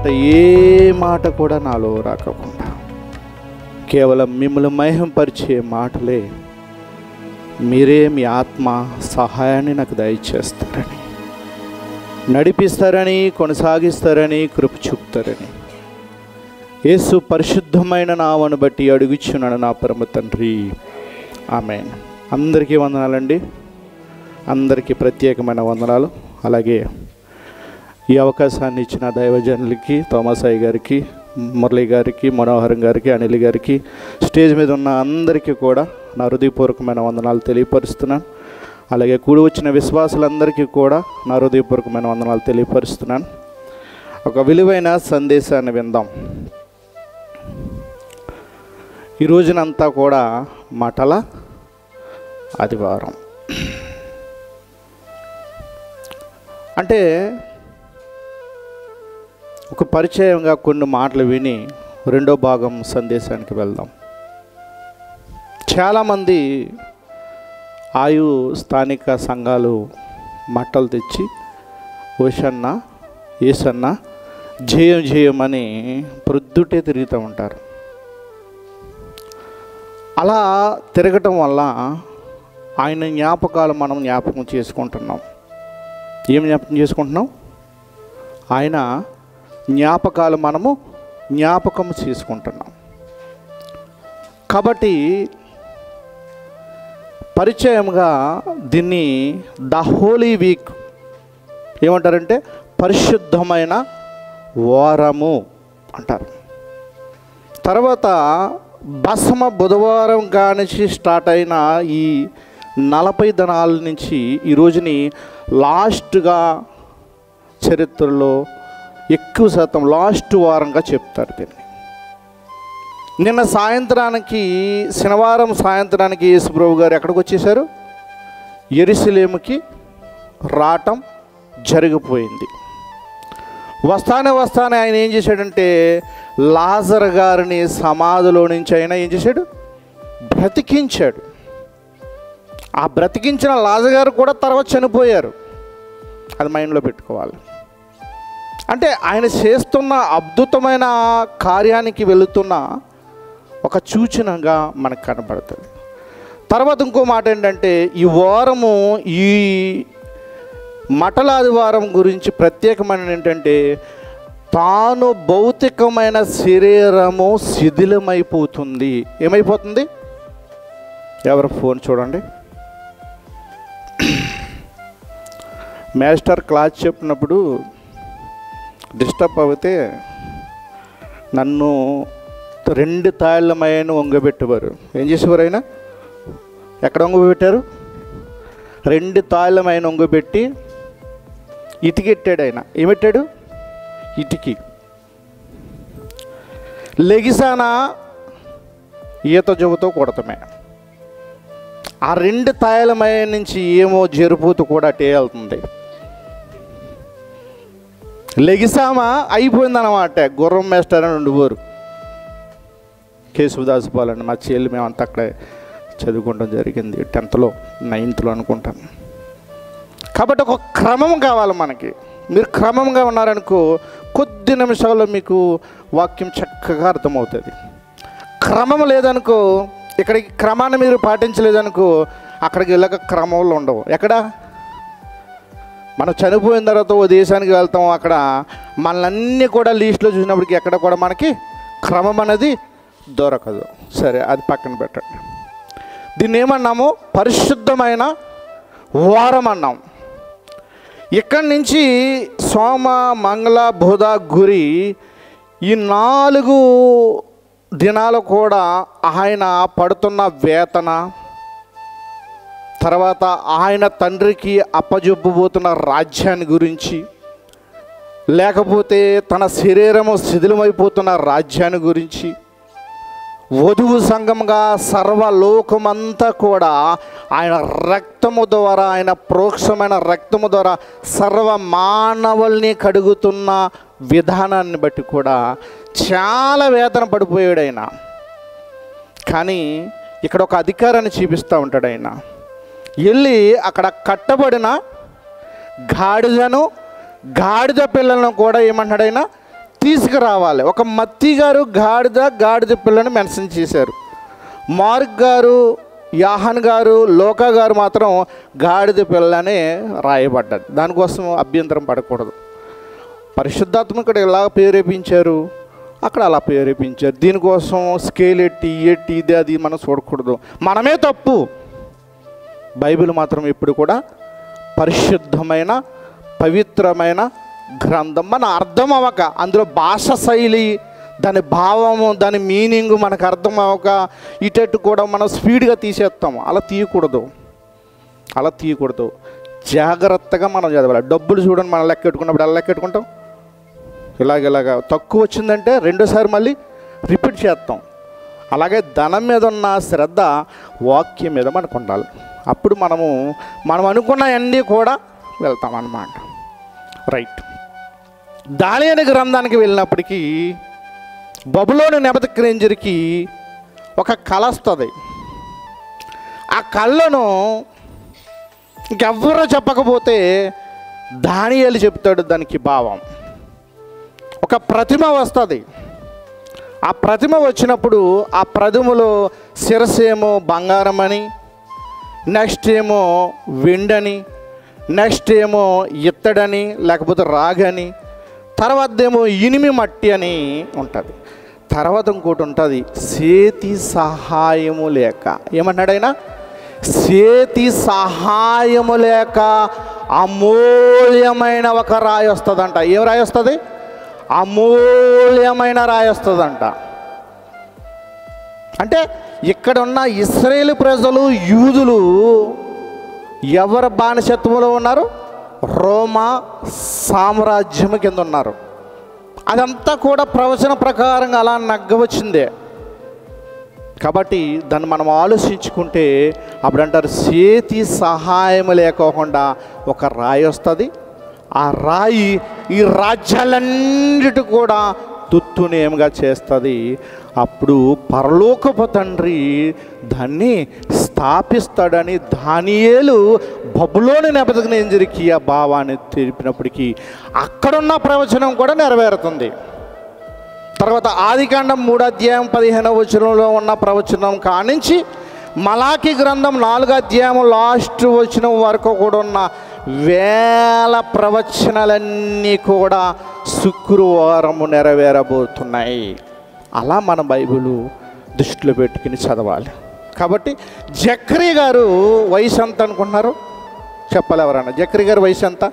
మాట ఏ మాట కూడా నాలో రాకుండా కేవలం మిమ్మల్ని మహింపరిచే మాటలే మీరే మీ ఆత్మ సహాయాన్ని నాకు దయచేస్తారని, నడిపిస్తారని, కొనసాగిస్తారని, కృప చూపుతారని యేసు పరిశుద్ధమైన నామమును బట్టి అడుగుచున్నాను నా పరమ తండ్రి, ఆమేన్. అందరికీ వందనాలండి. అందరికీ ప్రత్యేకమైన వందనాలు. అలాగే ఈ అవకాశాన్ని ఇచ్చిన దైవజనులకి, తోమసాయి గారికి, మురళి గారికి, మనోహరం గారికి, అనిల్ గారికి, స్టేజ్ మీద ఉన్న అందరికీ కూడా నా హృదయపూర్వకమైన వందనాలు తెలియపరుస్తున్నాను. అలాగే కూడి వచ్చిన విశ్వాసులందరికీ కూడా నా హృదయపూర్వకమైన వందనాలు తెలియపరుస్తున్నాను. ఒక విలువైన సందేశాన్ని విందాం. ఈ రోజునంతా కూడా మటల ఆదివారం. అంటే ఒక పరిచయంగా కొన్ని మాటలు విని రెండో భాగం సందేశానికి వెళ్దాం. చాలామంది ఆయు స్థానిక సంఘాలు మట్టలు తెచ్చి ఓషన్న, ఏసన్న, జయం జయం అని ప్రొద్దుటే తిరుగుతూ ఉంటారు. అలా తిరగటం వల్ల ఆయన జ్ఞాపకాలు మనం జ్ఞాపకం చేసుకుంటున్నాం. ఏం జ్ఞాపకం చేసుకుంటున్నాం? ఆయన జ్ఞాపకాలు మనము జ్ఞాపకం చేసుకుంటున్నాం. కాబట్టి పరిచయంగా దీన్ని ద హోలీ వీక్ ఏమంటారంటే పరిశుద్ధమైన వారము అంటారు. తర్వాత బసమ బుధవారం కానించి స్టార్ట్ అయిన ఈ 40 దినాల నుంచి ఈ రోజుని లాస్ట్గా చరిత్రలో ఎక్కువ శాతం లాస్ట్ వారంగా చెప్తారు దీన్ని. నిన్న సాయంత్రానికి, శనివారం సాయంత్రానికి యేసుప్రభు గారు ఎక్కడికి వచ్చేసారు? యెరూషలేముకి రావటం జరిగిపోయింది. వస్తానే ఆయన ఏం చేశాడంటే లాజరు గారిని సమాధిలో నుంచి ఆయన ఏం చేశాడు? బ్రతికించాడు. ఆ బ్రతికించిన లాజరు గారు కూడా తర్వాత చనిపోయారు. అది మైండ్లో పెట్టుకోవాలి. అంటే ఆయన చేస్తున్న అద్భుతమైన కార్యానికి వెళుతున్న ఒక సూచనగా మనకు కనబడుతుంది. తర్వాత ఇంకో మాట ఏంటంటే ఈ వారము, ఈ మటలాదివారం గురించి ప్రత్యేకమైన ఏంటంటే తాను భౌతికమైన శరీరము శిథిలమైపోతుంది. ఏమైపోతుంది? ఎవరు ఫోన్ చూడండి. మాస్టర్ క్లాస్ చెప్పినప్పుడు డిస్టర్బ్ అవుతే నన్ను 2 తాళ్ళమైన వంగబెట్టేవారు. ఏం చేసేవారు? ఆయన ఎక్కడ వంగబెట్టారు? 2 తాళ్ళమైన వంగబెట్టి ఇటికెట్టాడు. ఆయన ఏమెట్టాడు? ఇటికి. లెగిసాన ఈత జబ్బుతో కొడతామే. ఆ 2 తాయలమయ నుంచి ఏమో జరుపుతూ కూడా అటే వెళ్తుంది. లెగిసామా అయిపోయిందన్నమాట. గుర్రం మేస్టర్ అని ఉండేవారు. కేశవదాస్ పాలండి మా చెల్లి, మేమంతా అక్కడే చదువుకోవడం జరిగింది. 10th 9th అనుకుంటాను. కాబట్టి ఒక క్రమం కావాలి మనకి. మీరు క్రమంగా ఉన్నారనుకో కొద్ది నిమిషాల్లో మీకు వాక్యం చక్కగా అర్థమవుతుంది. క్రమం లేదనుకో, ఇక్కడికి క్రమాన్ని మీరు పాటించలేదనుకో అక్కడికి వెళ్ళక క్రమంలో ఉండవు. ఎక్కడ మనం చనిపోయిన తర్వాత ఓ దేశానికి వెళ్తాం, అక్కడ మనల్ని కూడా లీస్ట్లో చూసినప్పటికీ ఎక్కడ కూడా మనకి క్రమం అనేది దొరకదు. సరే, అది పక్కన పెట్టండి. దీన్ని ఏమన్నాము? పరిశుద్ధమైన వారం అన్నాం. ఇక్కడి నుంచి సోమ, మంగళ, బుధ, గురి ఈ 4 దినాలు కూడా ఆయన పడుతున్న వేతన, తర్వాత ఆయన తండ్రికి అప్పజెప్పబోతున్న రాజ్యాన్ని గురించి, లేకపోతే తన శరీరము శిథిలమైపోతున్న రాజ్యాన్ని గురించి, వధువు సంఘంగా సర్వలోకమంతా కూడా ఆయన రక్తము ద్వారా, ఆయన ప్రోక్షమైన రక్తము ద్వారా సర్వ మానవుల్ని కడుగుతున్న విధానాన్ని బట్టి కూడా చాలా వేదన పడిపోయాడు ఆయన. కానీ ఇక్కడ ఒక అధికారాన్ని చూపిస్తూ ఉంటాడు ఆయన. వెళ్ళి అక్కడ కట్టబడిన గాడిద పిల్లలను కూడా ఏమంటాడు ఆయన? తీసుకురావాలి. ఒక మత్తయి గారు గాడిద పిల్లని మెన్షన్ చేశారు. మార్క్ గారు, యోహాను గారు, లూకా గారు మాత్రం గాడిద పిల్లనే రాయబడ్డది. దానికోసం అభ్యంతరం పడకూడదు. పరిశుద్ధాత్మ ఇక్కడ ఎలా ప్రేరేపించారు, అక్కడ అలా ప్రేరేపించారు. దీనికోసం స్కేల్ ఎట్టి ఇది అది మనం చూడకూడదు. మనమే తప్పు. బైబిల్ మాత్రం ఎప్పుడు కూడా పరిశుద్ధమైన పవిత్రమైన గ్రంథం. మన అర్థం అవ్వక, అందులో భాష శైలి, దాని భావము, దాని మీనింగు మనకు అర్థం అవ్వక ఇటు కూడా మనం స్పీడ్గా తీసేస్తాము. అలా తీయకూడదు. జాగ్రత్తగా మనం చదవాలి. డబ్బులు చూడండి, మనం లెక్కెట్టుకున్నప్పుడు ఎలా లెక్కెట్టుకుంటాం? ఇలాగ తక్కువ వచ్చిందంటే రెండోసారి మళ్ళీ రిపీట్ చేస్తాం. అలాగే ధనం మీద ఉన్న శ్రద్ధ వాక్యం మీద మనకు ఉండాలి. అప్పుడు మనం అనుకున్నవన్నీ కూడా వెళ్తాం అన్నమాట. రైట్. దానియేలు గ్రంథానికి వెళ్ళినప్పటికీ బబులోను నెబుకద్నెజరుకి ఒక కళ వస్తుంది. ఆ కళ్ళను ఇంకెవ్వరూ చెప్పకపోతే దానియేలు చెప్తాడు దానికి భావం. ఒక ప్రతిమ వస్తుంది. ఆ ప్రతిమ వచ్చినప్పుడు ఆ ప్రతిమలో శిరస్సేమో బంగారం అని, నెక్స్ట్ ఏమో వెండని, నెక్స్ట్ ఏమో ఇత్తడని లేకపోతే రాగని, తర్వాత ఏమో ఇనిమి మట్టి అని ఉంటుంది. తర్వాత ఇంకోటి ఉంటుంది, చేతి సహాయము లేక. ఏమన్నాడు ఆయన? చేతి సహాయము లేక అమూల్యమైన ఒక రాయి వస్తుందంట. ఏం రాయి వస్తుంది? అమూల్యమైన రాయి వస్తుందంట. అంటే ఇక్కడ ఉన్న ఇశ్రాయేలు ప్రజలు, యూదులు ఎవరి బానిసత్వంలో ఉన్నారు? రోమా సామ్రాజ్యం కింద ఉన్నారు. అదంతా కూడా ప్రవచన ప్రకారంగా అలా నగ్గవచ్చిందే. కాబట్టి దాన్ని మనం ఆలోచించుకుంటే అప్పుడు అంటారు, చేతి సహాయం లేకోకుండా ఒక రాయి వస్తుంది. ఆ రాయి ఈ రాజ్యాలన్నిటి కూడా తుత్తునేముగా చేస్తుంది. అప్పుడు పరలోకపు తండ్రి దాన్ని స్థాపిస్తాడని దానియేలు బబులోను నెబుకద్నెజరుకి ఆ భావాన్ని తెలిపినప్పటికీ అక్కడున్న ప్రవచనం కూడా నెరవేరుతుంది. తర్వాత ఆదికాండం 3:15 ఉన్న ప్రవచనం కానించి మలాకి గ్రంథం 4 లాస్ట్ వచనం వరకు కూడా ఉన్న వేల ప్రవచనాలన్నీ కూడా శుక్రవారము నెరవేరబోతున్నాయి. అలా మన బైబిల్ దృష్టిలో పెట్టుకుని చదవాలి. కాబట్టి జకరియా గారు వయసు ఎంత అనుకుంటున్నారు? చెప్పాలి ఎవరన్నా. జకరియా గారి వయసు ఎంత?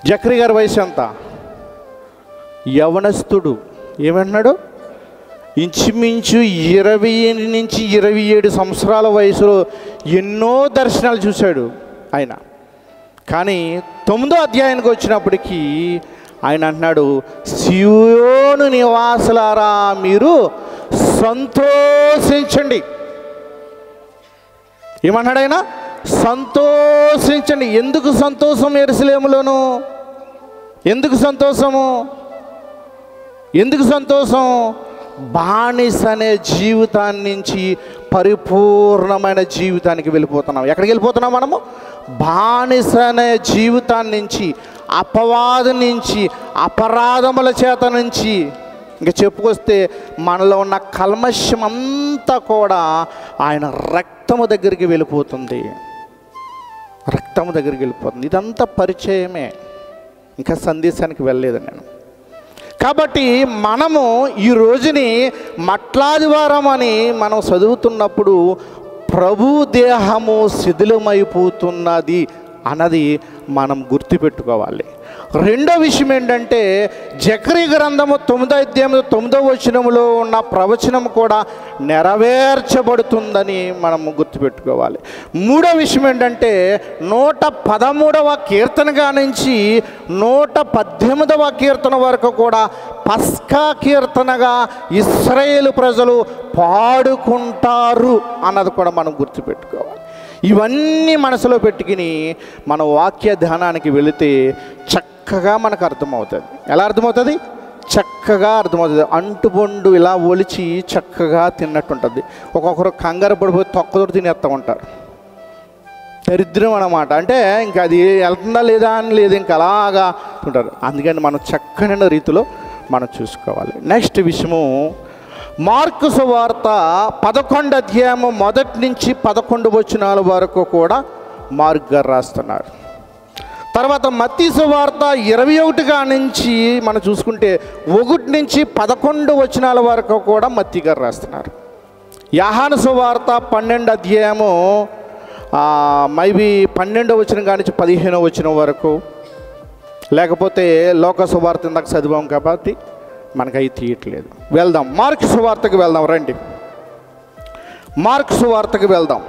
జకరియా గారి వయసు ఎంత? యవనస్తుడు. ఏమన్నాడు? ఇంచుమించు 20 నుంచి 27 సంవత్సరాల వయసులో ఎన్నో దర్శనాలు చూశాడు ఆయన. కానీ 9వ అధ్యాయానికి వచ్చినప్పటికీ ఆయన అంటున్నాడు, సియోను నివాసులారా మీరు సంతోషించండి. ఏమన్నాడు ఆయన? సంతోషించండి. ఎందుకు సంతోషం యెరూషలేములోను? ఎందుకు సంతోషము? ఎందుకు సంతోషం? బానిస అనే జీవితాన్ని నుంచి పరిపూర్ణమైన జీవితానికి వెళ్ళిపోతున్నాం. ఎక్కడికి వెళ్ళిపోతున్నాం మనము? బానిస అనే జీవితాన్ని నుంచి, అపవాదం నుంచి, అపరాధముల చేత నుంచి, ఇంకా చెప్పుకొస్తే మనలో ఉన్న కల్మషం అంతా కూడా ఆయన రక్తము దగ్గరికి వెళ్ళిపోతుంది. రక్తము దగ్గరికి వెళ్ళిపోతుంది. ఇదంతా పరిచయమే, ఇంకా సందేశానికి వెళ్ళలేదు నేను. కాబట్టి మనము ఈ రోజుని మట్లాదివారం అని మనం చదువుతున్నప్పుడు ప్రభు దేహము శిథిలమైపోతున్నది అన్నది మనం గుర్తుపెట్టుకోవాలి. రెండో విషయం ఏంటంటే జకరియా గ్రంథము 9:9 ఉన్న ప్రవచనం కూడా నెరవేర్చబడుతుందని మనం గుర్తుపెట్టుకోవాలి. మూడో విషయం ఏంటంటే 113వ కీర్తనగా నుంచి 118వ కీర్తన వరకు కూడా పస్కా కీర్తనగా ఇశ్రాయేలు ప్రజలు పాడుకుంటారు అన్నది కూడా మనం గుర్తుపెట్టుకోవాలి. ఇవన్నీ మనసులో పెట్టుకుని మన వాక్య ధ్యానానికి వెళితే చక్కగా మనకు అర్థమవుతుంది. ఎలా అర్థమవుతుంది? చక్కగా అర్థమవుతుంది. అంటుబొండు ఇలా ఒలిచి చక్కగా తిన్నట్టుంటుంది. ఒక్కొక్కరు కంగారు పడిపోయి తొక్కదొరు తినేస్తూ ఉంటారు. దరిద్రం అన్నమాట. అంటే ఇంకా అది వెళ్తుందా లేదా అని లేదు, ఇంకా అలాగా ఉంటారు. అందుకని మనం చక్కని రీతిలో మనం చూసుకోవాలి. నెక్స్ట్ విషయము, మార్కు సువార్త 11 అధ్యాయము 1 నుంచి 11 వచనాల వరకు కూడా మార్కు గారు రాస్తున్నారు. తర్వాత మత్తయి సువార్త 21 నుంచి మనం చూసుకుంటే 1 నుంచి 11 వచనాల వరకు కూడా మత్తయి గారు రాస్తున్నారు. యోహాను సువార్త 12 అధ్యాయము మైబీ 12వ వచనం కానించి 15వ వచనం వరకు, లేకపోతే లోక సువార్త ఇందాక చదివాం కాబట్టి మనకవి తీయట్లేదు. వెళ్దాం, మార్కు సువార్తకు వెళ్దాం. రండి, మార్కు సువార్తకు వెళ్దాం.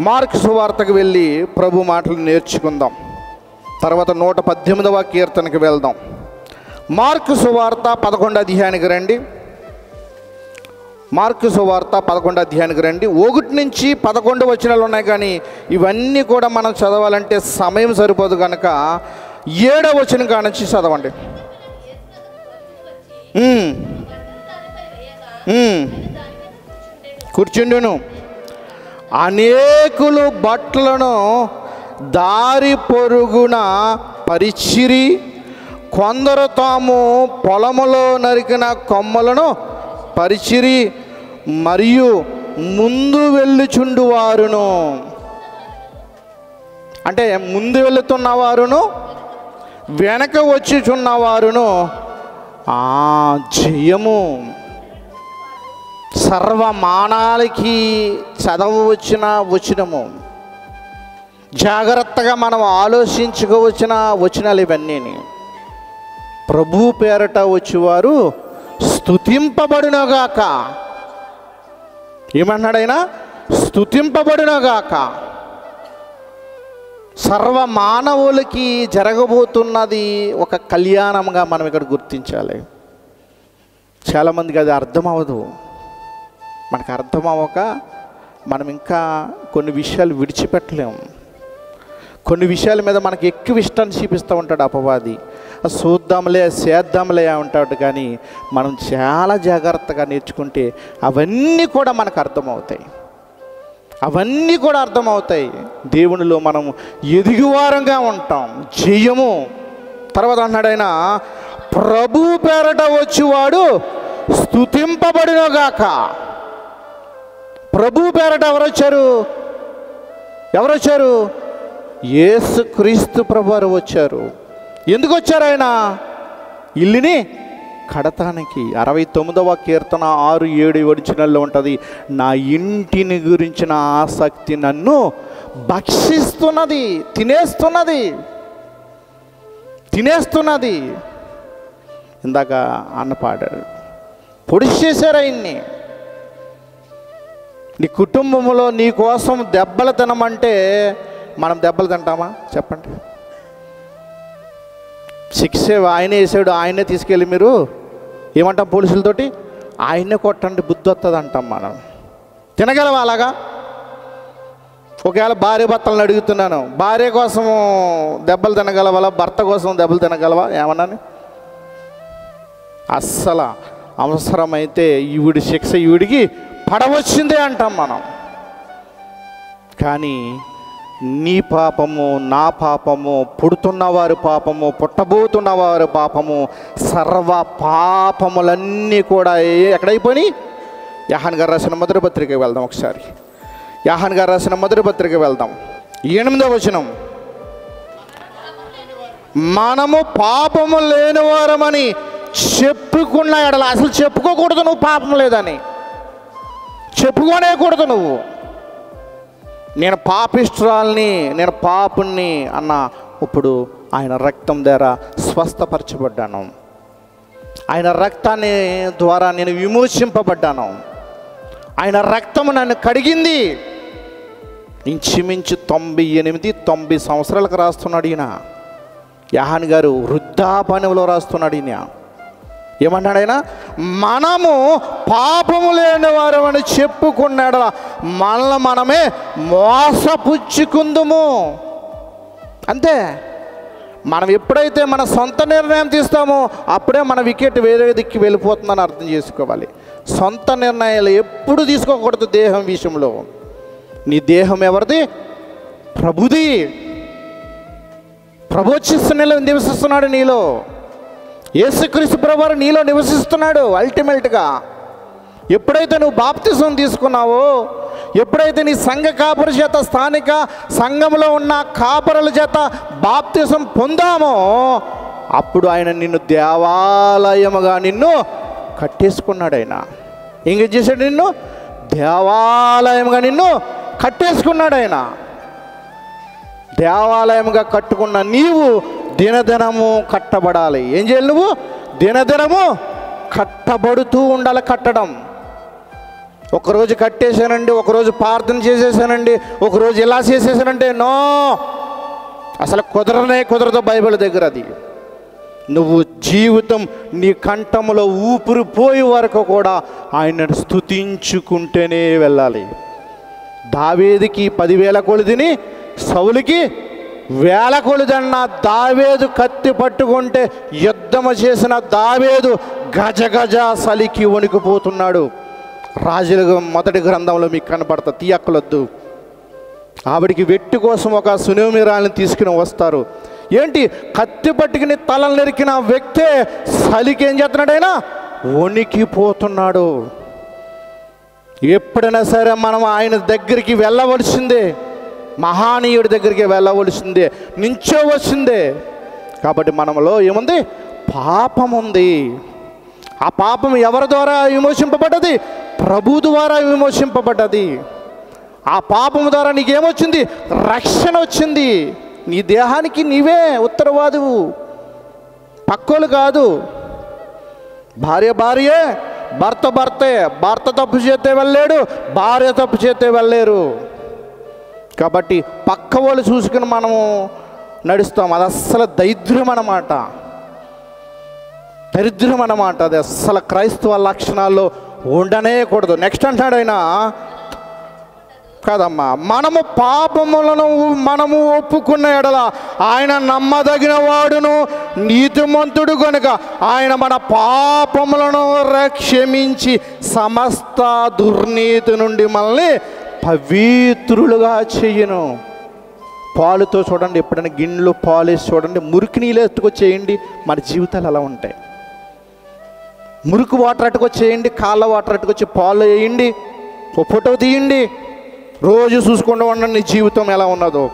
మార్కు సువార్తకు వెళ్ళి ప్రభు మాటలు నేర్చుకుందాం. తర్వాత 118వ కీర్తనకి వెళ్దాం. మార్కు సువార్త 11 అధ్యాయానికి రండి. మార్కు సువార్త 11 అధ్యాయానికి రండి. 1 నుంచి 11 వచనాలు ఉన్నాయి, కానీ ఇవన్నీ కూడా మనం చదవాలంటే సమయం సరిపోదు కనుక 7వ వచనం కానించి చదవండి. కూర్చుండును, అనేకులు బట్టలను దారి పొరుగున పరిచిరి, కొందరు తాము పొలములో నరికిన కొమ్మలను పరిచిరి, మరియు ముందు వెళ్ళుచుండువారును, అంటే ముందు వెళుతున్నవారును వెనక వచ్చిచున్నవారును జయము. సర్వమానాలకి చదవవచ్చిన వచనము, జాగ్రత్తగా మనం ఆలోచించుకోవచ్చిన వచనాలు ఇవన్నీ. ప్రభు పేరట వచ్చేవారు స్తుతింపబడునగాక. ఏమన్నాడైనా? స్తుతింపబడునగాక. సర్వ మానవులకి జరగబోతున్నది ఒక కళ్యాణంగా మనం ఇక్కడ గుర్తించాలి. చాలామందికి అది అర్థం అవ్వదు. మనకు అర్థం అవ్వక మనం ఇంకా కొన్ని విషయాలు విడిచిపెట్టలేము. కొన్ని విషయాల మీద మనకి ఎక్కువ ఇష్టాన్ని చూపిస్తూ ఉంటాడు అపవాది. చూద్దాంలే చేద్దాంలే ఉంటాడు. కానీ మనం చాలా జాగ్రత్తగా నేర్చుకుంటే అవన్నీ కూడా మనకు అర్థమవుతాయి. అవన్నీ కూడా అర్థమవుతాయి. దేవునిలో మనం ఎదిగివారంగా ఉంటాం. జయము. తర్వాత అన్నాడు ఆయన, ప్రభు పేరట వచ్చేవాడు స్తుతింపబడునుగాక. ప్రభు పేరట ఎవరొచ్చారు? ఎవరొచ్చారు? యేసుక్రీస్తు ప్రభువారు వచ్చారు. ఎందుకు వచ్చారు ఆయన? ఇల్లుని కడతానికి. 69వ కీర్తన 6, 7 వచనాల్లో ఉంటుంది, నా ఇంటిని గురించిన ఆసక్తి నన్ను భక్షిస్తున్నది, తినేస్తున్నది. ఇందాక అన్న పాడారు, పొడి చేశారు ఆయన్ని. నీ కుటుంబంలో నీ కోసం దెబ్బలు తినమంటే మనం దెబ్బలు తింటామా? చెప్పండి. శిక్ష ఆయనే వేసాడు, ఆయనే తీసుకెళ్ళి మీరు ఏమంటాం పోలీసులతోటి? ఆయన్నే కొట్టండి, బుద్ధి వస్తుంది అంటాం. మనం తినగలవా అలాగా? ఒకవేళ భార్య భర్తలను అడుగుతున్నాను, భార్య కోసం దెబ్బలు తినగలవా, భర్త కోసం దెబ్బలు తినగలవా? ఏమన్నాను? అస్సలు అవసరమైతే ఈవిడి శిక్ష ఈవిడికి పడవచ్చిందే అంటాం మనం. కానీ నీ పాపము, నా పాపము, పుడుతున్నవారి పాపము, పుట్టబోతున్నవారి పాపము, సర్వ పాపములన్నీ కూడా ఎక్కడైపోయి? యోహాను గారు రాసిన మొదటి పత్రికకి వెళ్దాం. ఒకసారి యోహాను గారు రాసిన మొదటి పత్రికకి వెళ్దాం. 8వ వచనం, మనము పాపము లేనివారమని చెప్పుకున్న ఎడల, అసలు చెప్పుకోకూడదు నువ్వు పాపం లేదని, చెప్పుకోనేకూడదు నువ్వు. నేను పాపిష్టురాల్ని, నేను పాపుణ్ణి అన్న, ఇప్పుడు ఆయన రక్తం ద్వారా స్వస్థపరచబడ్డాను. ఆయన రక్తాన్ని ద్వారా నేను విమోచింపబడ్డాను. ఆయన రక్తము నన్ను కడిగింది. ఇంచుమించు 98-90 సంవత్సరాలకు రాస్తున్నాడు ఈయన. యోహాను గారు వృద్ధాపనంలో రాస్తున్నాడు ఈయన. ఏమన్నాడు ఆయన? మనము పాపము లేని వారమని చెప్పుకున్నాడు, మనల్ని మనమే మోసపుచ్చుకుందుము. అంతే. మనం ఎప్పుడైతే మన సొంత నిర్ణయం తీస్తామో అప్పుడే మన వికెట్ వేరే దిక్కు వెళ్ళిపోతుందని అర్థం చేసుకోవాలి. సొంత నిర్ణయాలు ఎప్పుడు తీసుకోకూడదు దేహం విషయంలో. నీ దేహం ఎవరిది? ప్రభుది. ప్రభు వచ్చి నివసిస్తున్నాడు నీలో. యేసుక్రీస్తు ప్రభువారు నీలో నివసిస్తున్నాడు. అల్టిమేట్గా ఎప్పుడైతే నువ్వు బాప్తిసం తీసుకున్నావో, ఎప్పుడైతే నీ సంఘ కాపరి చేత, స్థానిక సంఘంలో ఉన్న కాపరుల చేత బాప్తిసం పొందామో, అప్పుడు ఆయన నిన్ను దేవాలయముగా నిన్ను కట్టేసుకున్నాడు. ఆయన ఏం చేశాడు? నిన్ను దేవాలయముగా నిన్ను కట్టేసుకున్నాడు. ఆయన దేవాలయముగా కట్టుకున్న నీవు దినదినము కట్టబడాలి. ఏం చేయాలి? నువ్వు దినదినము కట్టబడుతూ ఉండాలి. కట్టడం ఒకరోజు కట్టేశానండి, ఒకరోజు ప్రార్థన చేసేసానండి, ఒకరోజు ఇలా చేసేసానంటే నో, అసలు కుదరదు బైబిల్ దగ్గర. అది నువ్వు జీవితం నీ కంఠములో ఊపిరి పోయే వరకు కూడా ఆయనను స్తుతించుకుంటూనే వెళ్ళాలి. దావీదుకి 10,000 కొలిదిని, సౌలుకి 1,000 కొలిదన్న దావీదు కత్తి పట్టుకుంటే యుద్ధము చేసిన దావీదు గజగజ సలికి వణికిపోతున్నాడు. రాజుల మొదటి గ్రంథంలో మీకు కనపడతా, తీయక్కలొద్దు. ఆవిడికి వెట్టి కోసం ఒక సునేమిరాలను తీసుకుని వస్తారు. ఏంటి? కత్తి పట్టుకుని తలలు నరికిన వ్యక్తే సలికి ఏం చేస్తున్నాడు? ఆయన వణికిపోతున్నాడు. ఎప్పుడైనా సరే మనం ఆయన దగ్గరికి వెళ్ళవలసిందే, మహానీయుడి దగ్గరికి వెళ్ళవలసిందే, నించోవలసిందే. కాబట్టి మనలో ఏముంది? పాపం ఉంది. ఆ పాపం ఎవరి ద్వారా విమోచింపబడ్డది? ప్రభు ద్వారా విమోచింపబడ్డది. ఆ పాపం ద్వారా నీకేమొచ్చింది? రక్షణ వచ్చింది. నీ దేహానికి నీవే ఉత్తరవాదువు, పక్కోలు కాదు. భార్యే, భర్తే. భర్త తప్పు చేస్తే వెళ్ళలేడు, భార్య తప్పు చేస్తే వెళ్ళలేరు. కాబట్టి పక్క వాళ్ళు చూసుకుని మనము నడుస్తాం. అది అస్సలు దరిద్రం అన్నమాట. అది అస్సలు క్రైస్తవ లక్షణాల్లో ఉండనేకూడదు. నెక్స్ట్ అంటాడు ఆయన, కాదమ్మా, మనము పాపములను మనము ఒప్పుకున్న ఎడల ఆయన నమ్మదగిన వాడును నీతిమంతుడు కనుక ఆయన మన పాపములను క్షమించి సమస్త దుర్నీతి నుండి మనల్ని పవిత్రులుగా చెయ్యను. పాలుతో చూడండి, ఎప్పుడైనా గిన్నెలు పాలు వేసి చూడండి, మురికి నీళ్ళు ఎత్తుకొచ్చేయండి, మన జీవితాలు అలా ఉంటాయి. మురికి వాటర్ అట్టుకొచ్చేయండి, కాళ్ళ వాటర్ అట్టుకొచ్చి పాలు వేయండి, ఒక ఫోటో తీయండి, రోజు చూసుకుంటూ ఉండండి నీ జీవితం ఎలా ఉన్నదో.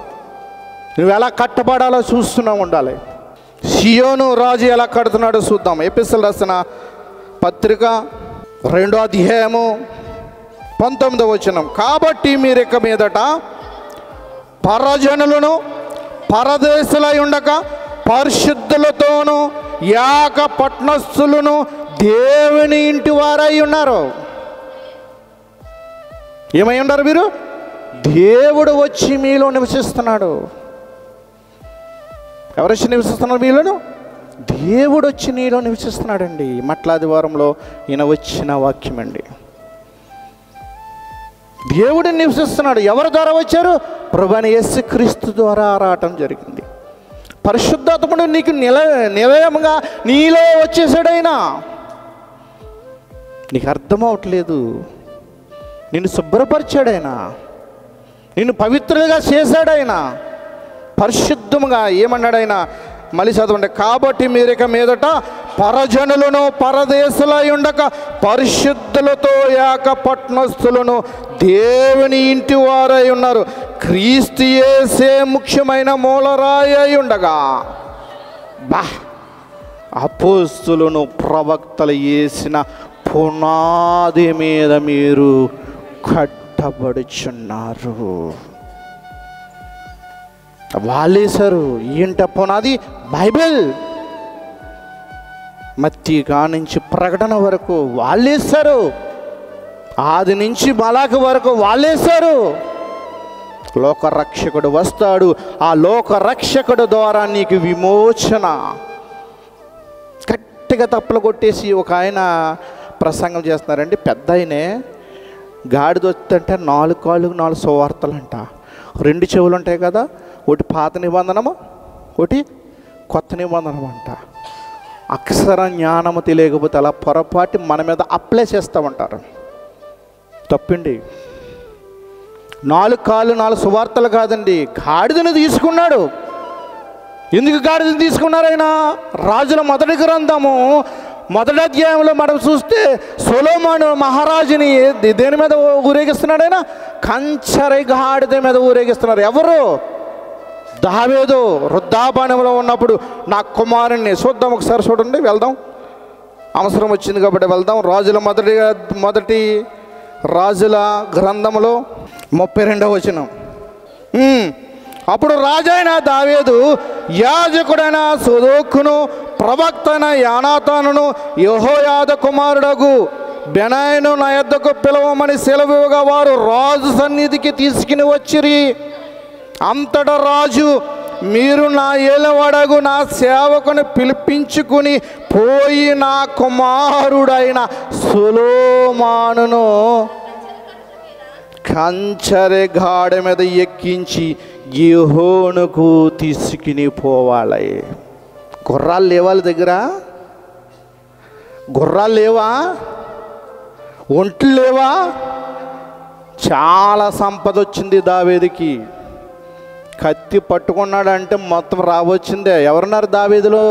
నువ్వు ఎలా కట్టబడాలో చూస్తూనే ఉండాలి. సియోను రాజు ఎలా కడుతున్నాడో చూద్దాం. ఎపిసోడ్ రాసిన పత్రిక 2వ అధ్యాయము 19వ వచనం. కాబట్టి మీరిక మీదట పరజనులను పరదేశులై ఉండక పరిశుద్ధులతోనూ యాక పట్టణస్థులను దేవుని ఇంటి వారై ఉన్నారు. ఏమై ఉన్నారు మీరు? దేవుడు వచ్చి మీలో నివసిస్తున్నాడు. ఎవరు వచ్చి నివసిస్తున్నారు మీలోను? దేవుడు వచ్చి నీలో నివసిస్తున్నాడండి. మట్లాదివారంలో ఈయన వచ్చిన వాక్యం అండి. దేవుడు నివసిస్తున్నాడు. ఎవరి ద్వారా వచ్చారు? ప్రభువైన యేసుక్రీస్తు ద్వారా రావటం జరిగింది. పరిశుద్ధాత్ముడు నీకు నిలయంగా నీలో వచ్చేసాడైనా. నీకు అర్థమవట్లేదు. నిన్ను శుభ్రపరిచాడైనా, నిన్ను పవిత్రులుగా చేశాడైనా, పరిశుద్ధముగా. ఏమన్నాడైనా? మళ్ళీ చదవండి. కాబట్టి మీరిక మీదట పరజనులను పరదేశులై ఉండక పరిశుద్ధులతో యాక పట్టణస్థులను దేవుని ఇంటి వారై ఉన్నారు. క్రీస్తు యేసే ముఖ్యమైన మూలరాయి అయి ఉండగా అపోస్తులను ప్రవక్తలు వేసిన పునాది మీద మీరు కట్టబడుచున్నారు. వాళ్ళేశారు. ఏంట పునాది? బైబిల్. మత్తయి నుంచి ప్రకటన వరకు వాళ్ళేశారు. ఆది నుంచి మలాకి వరకు వాళ్ళేశారు. లోకరక్షకుడు వస్తాడు. ఆ లోకరక్షకుడు ద్వారా నీకు విమోచన. గట్టిగా తప్పులు కొట్టేసి ఒక ఆయన ప్రసంగం చేస్తున్నారండి. పెద్ద ఆయనే గాడిద వస్తుంటే 4 కాళ్ళు 4 సువార్తలు అంట. 2 చెవులు ఉంటాయి కదా, ఒకటి పాత నిబంధనము, ఒకటి కొత్త నిబంధనము అంట. అక్షర జ్ఞానము తెలియకపోతే అలా పొరపాటు మన మీద అప్లై చేస్తామంటారు. తప్పండి. 4 కాళ్ళు 4 సువార్తలు కాదండి, గాడిదను తీసుకున్నాడు. ఎందుకు గాడిదను తీసుకున్నారు ఆయన? రాజుల మొదటి గ్రంథము మొదటి అధ్యాయంలో మనం చూస్తే సొలొమోను మహారాజుని దేని మీద ఊరేగిస్తున్నాడు ఆయన? కంచరి గాడిద మీద ఊరేగిస్తున్నారు. ఎవరు? దావీదు వృద్ధాపానంలో ఉన్నప్పుడు నా కుమారుణ్ణి చూద్దాం, ఒకసారి చూడండి, వెళ్దాం, అవసరం వచ్చింది కాబట్టి వెళ్దాం. మొదటి రాజుల గ్రంథంలో 32వ వచనం. అప్పుడు రాజైన దావీదు యాజకుడైన సదోకును ప్రవక్తైన యోనాతానును యెహోయాద కుమారుడగు బెనాయిను నా యొద్దకు పిలవమని సెలవుగా వారు రాజు సన్నిధికి తీసుకుని వచ్చిరి. అంతటా రాజు, మీరు నా ఏలవాడగు నా సేవకుని పిలిపించుకుని పోయి నా కుమారుడైన సొలొమోనును కంచరి గాడ మీద ఎక్కించి గిహోనుకు తీసుకుని పోవాలి. గుర్రాలు లేవా వాళ్ళ దగ్గర? గుర్రాలు లేవా? ఒంట్లు లేవా? చాలా సంపద వచ్చింది దావీదుకి. కత్తి పట్టుకున్నాడంటే మొత్తం రావచ్చిందే. ఎవరున్నారు దావీదులో?